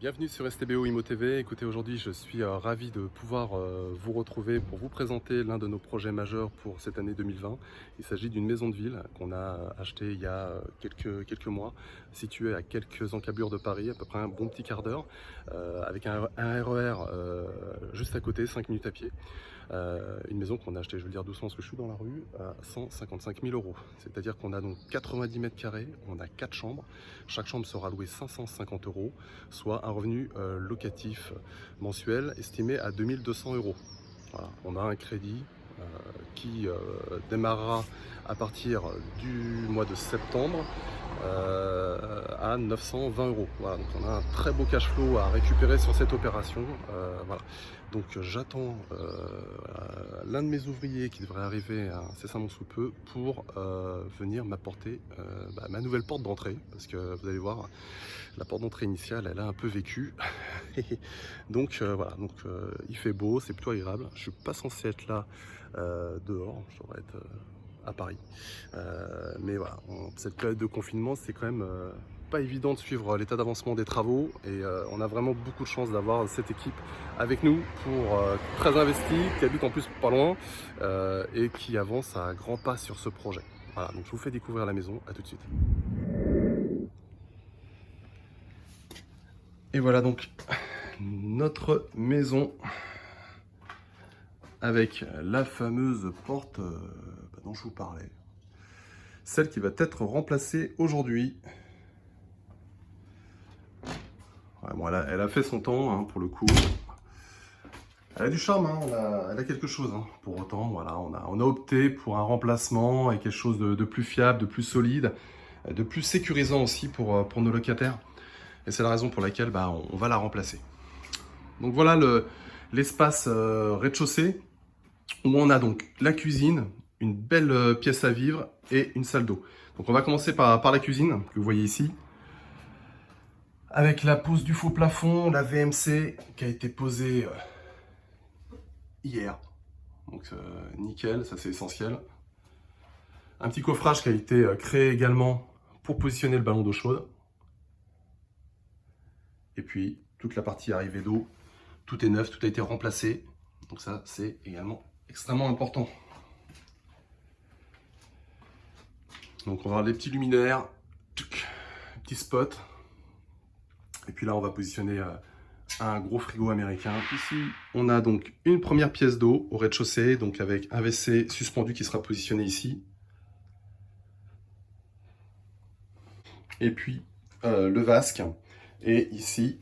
Bienvenue sur STBO Immo TV. Écoutez, aujourd'hui je suis ravi de pouvoir vous retrouver pour vous présenter l'un de nos projets majeurs pour cette année 2020. Il s'agit d'une maison de ville qu'on a achetée il y a quelques mois, située à quelques encablures de Paris, à peu près un bon petit quart d'heure, avec un RER juste à côté, 5 minutes à pied. Une maison qu'on a achetée, je veux le dire doucement parce que je suis dans la rue, à 155 000 euros. C'est-à-dire qu'on a donc 90 mètres carrés, on a 4 chambres. Chaque chambre sera louée 550 euros, soit un revenu locatif mensuel estimé à 2200 euros. Voilà. On a un crédit qui démarrera à partir du mois de septembre à 920 euros. Voilà, donc on a un très beau cash flow à récupérer sur cette opération. Voilà. Donc j'attends l'un de mes ouvriers qui devrait arriver incessamment sous peu pour venir m'apporter ma nouvelle porte d'entrée, parce que vous allez voir, la porte d'entrée initiale elle a un peu vécu. Donc voilà, donc il fait beau, c'est plutôt agréable. Je suis pas censé être là dehors, je devrais être à Paris, mais voilà, cette période de confinement c'est quand même pas évident de suivre l'état d'avancement des travaux, et on a vraiment beaucoup de chance d'avoir cette équipe avec nous très investie, qui habite en plus pas loin et qui avance à grands pas sur ce projet. Voilà, donc je vous fais découvrir la maison, à tout de suite. Et voilà donc notre maison avec la fameuse porte dont je vous parlais. Celle qui va être remplacée aujourd'hui. Ouais, bon, elle a fait son temps, hein, pour le coup. Elle a du charme, hein, elle a quelque chose. Hein. Pour autant, voilà, on a opté pour un remplacement et quelque chose de plus fiable, de plus solide, de plus sécurisant aussi pour nos locataires. Et c'est la raison pour laquelle on va la remplacer. Donc voilà l'espace rez-de-chaussée, où on a donc la cuisine, une belle pièce à vivre et une salle d'eau. Donc on va commencer par la cuisine, que vous voyez ici, avec la pose du faux plafond, la VMC qui a été posée hier. Donc nickel, ça c'est essentiel. Un petit coffrage qui a été créé également pour positionner le ballon d'eau chaude. Et puis toute la partie arrivée d'eau, tout est neuf, tout a été remplacé. Donc ça c'est également extrêmement important. Donc on va avoir des petits luminaires, petits spots. Et puis là on va positionner un gros frigo américain. Ici on a donc une première pièce d'eau au rez-de-chaussée, donc avec un WC suspendu qui sera positionné ici. Et puis le vasque. Et ici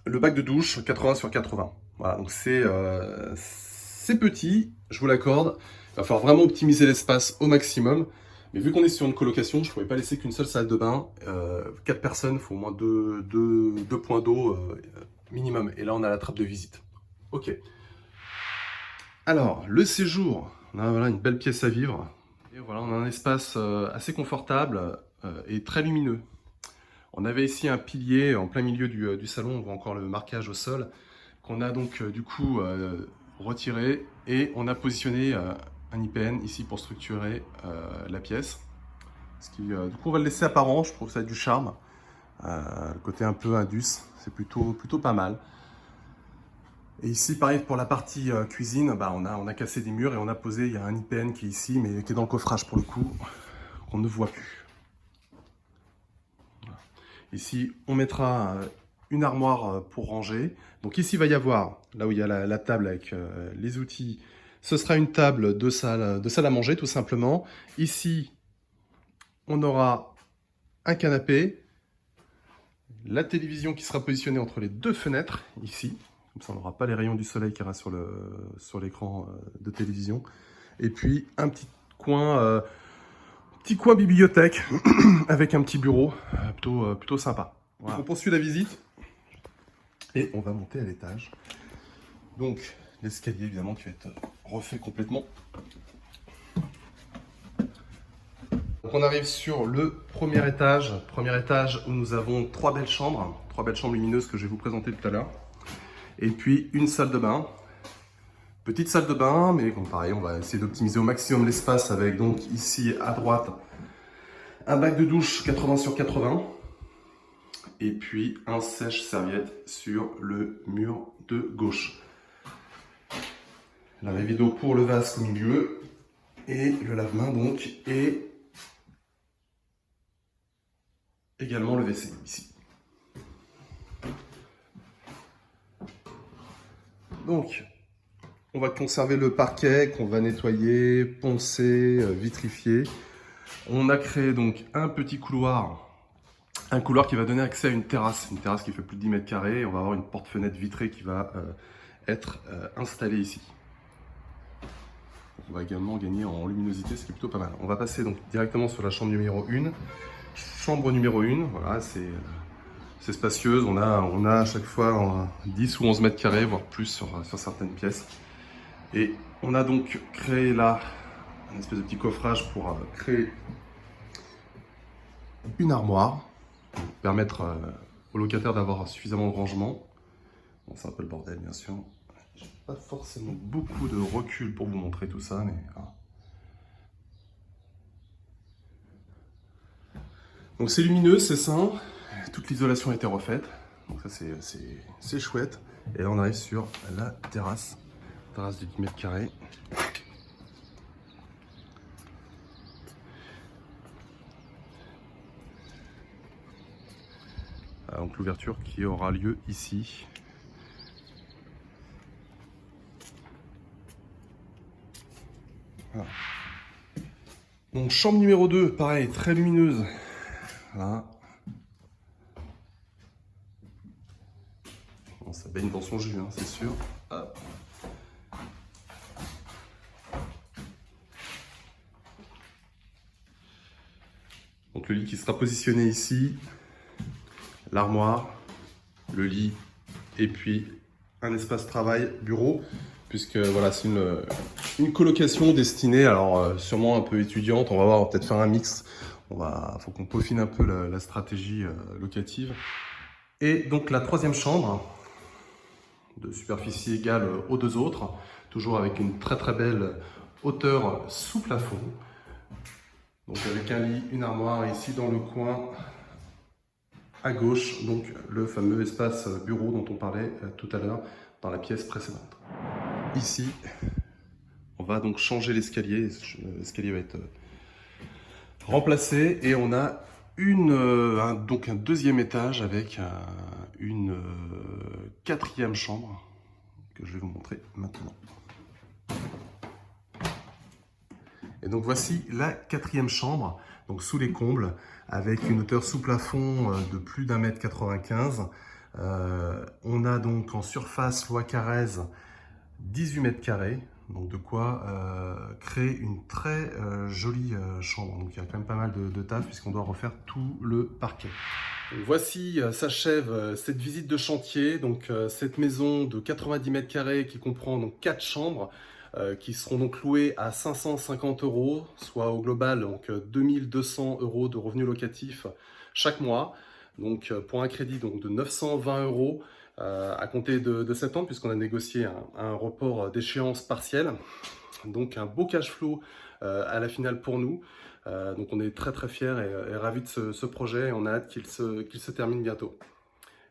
le bac de douche 80 sur 80. Voilà, donc c'est petit, je vous l'accorde. Il va falloir vraiment optimiser l'espace au maximum. Mais vu qu'on est sur une colocation, je ne pouvais pas laisser qu'une seule salle de bain. 4 personnes, il faut au moins deux points d'eau minimum. Et là, on a la trappe de visite. Ok. Alors, le séjour. On a voilà, une belle pièce à vivre. Et voilà, on a un espace assez confortable et très lumineux. On avait ici un pilier en plein milieu du salon. On voit encore le marquage au sol, qu'on a donc du coup retiré. Et on a positionné un IPN ici pour structurer la pièce. Du coup on va le laisser apparent, je trouve que ça a du charme. Le côté un peu indus, c'est plutôt pas mal. Et ici pareil pour la partie cuisine, on a cassé des murs et on a posé, il y a un IPN qui est ici mais qui est dans le coffrage pour le coup, qu'on ne voit plus. Voilà. Ici on mettra une armoire pour ranger. Donc ici il va y avoir, là où il y a la table avec les outils, ce sera une table de salle à manger tout simplement. Ici, on aura un canapé, la télévision qui sera positionnée entre les deux fenêtres, ici. Comme ça, on n'aura pas les rayons du soleil qui restent sur l'écran de télévision. Et puis, un petit coin bibliothèque avec un petit bureau plutôt sympa. Voilà. On poursuit la visite et on va monter à l'étage. Donc, l'escalier évidemment qui va être refait complètement. Donc on arrive sur le premier étage où nous avons trois belles chambres lumineuses que je vais vous présenter tout à l'heure. Et puis une salle de bain, petite salle de bain, mais bon, pareil, on va essayer d'optimiser au maximum l'espace avec donc ici à droite un bac de douche 80 sur 80. et puis un sèche-serviette sur le mur de gauche. L'arrivée d'eau pour le vase au milieu et le lave-main donc, et également le WC ici. Donc, on va conserver le parquet qu'on va nettoyer, poncer, vitrifier. On a créé donc un petit couloir, qui va donner accès à une terrasse qui fait plus de 10 mètres carrés. On va avoir une porte-fenêtre vitrée qui va être installée ici. On va également gagner en luminosité, ce qui est plutôt pas mal. On va passer donc directement sur la chambre numéro 1. Chambre numéro 1, voilà, c'est spacieuse. On a à chaque fois 10 ou 11 mètres carrés, voire plus sur certaines pièces. Et on a donc créé là un espèce de petit coffrage pour créer une armoire, pour permettre aux locataires d'avoir suffisamment de rangement. Bon, c'est un peu le bordel, bien sûr. J'ai pas forcément beaucoup de recul pour vous montrer tout ça, mais voilà. Donc c'est lumineux, c'est sain, toute l'isolation a été refaite, donc ça c'est chouette. Et là on arrive sur la terrasse de 10 mètres carrés. Donc l'ouverture qui aura lieu ici. Voilà. Donc chambre numéro 2, pareil, très lumineuse. Voilà. Bon, ça baigne dans son jus, hein, c'est sûr. Hop. Donc le lit qui sera positionné ici, l'armoire, le lit et puis un espace travail bureau, puisque voilà, c'est une colocation destinée, alors sûrement un peu étudiante. On va voir, on va peut-être faire un mix. Faut qu'on peaufine un peu la stratégie locative. Et donc la troisième chambre, de superficie égale aux deux autres, toujours avec une très très belle hauteur sous plafond. Donc avec un lit, une armoire, et ici dans le coin à gauche, donc le fameux espace bureau dont on parlait tout à l'heure dans la pièce précédente. Ici, on va donc changer l'escalier. L'escalier va être remplacé et on a donc un deuxième étage avec une quatrième chambre que je vais vous montrer maintenant. Et donc voici la quatrième chambre, donc sous les combles, avec une hauteur sous plafond de plus d'1,95 m. On a donc en surface loi Carrez 18 mètres carrés, donc de quoi créer une très jolie chambre. Donc il y a quand même pas mal de taf puisqu'on doit refaire tout le parquet. Donc voici s'achève cette visite de chantier, donc cette maison de 90 mètres carrés qui comprend donc 4 chambres. Qui seront donc loués à 550 €, soit au global donc 2200 € de revenus locatifs chaque mois. Donc pour un crédit donc de 920 € à compter de septembre, puisqu'on a négocié un report d'échéance partielle. Donc un beau cash flow à la finale pour nous. Donc on est très très fiers et ravis de ce projet, et on a hâte qu'il se termine bientôt.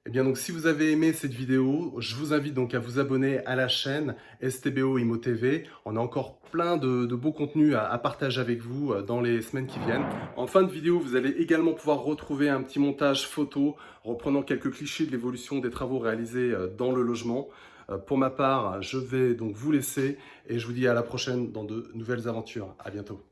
Et bien donc si vous avez aimé cette vidéo, je vous invite donc à vous abonner à la chaîne STBO Immo TV. On a encore plein de beaux contenus à partager avec vous dans les semaines qui viennent. En fin de vidéo, vous allez également pouvoir retrouver un petit montage photo reprenant quelques clichés de l'évolution des travaux réalisés dans le logement. Pour ma part, je vais donc vous laisser et je vous dis à la prochaine dans de nouvelles aventures. À bientôt.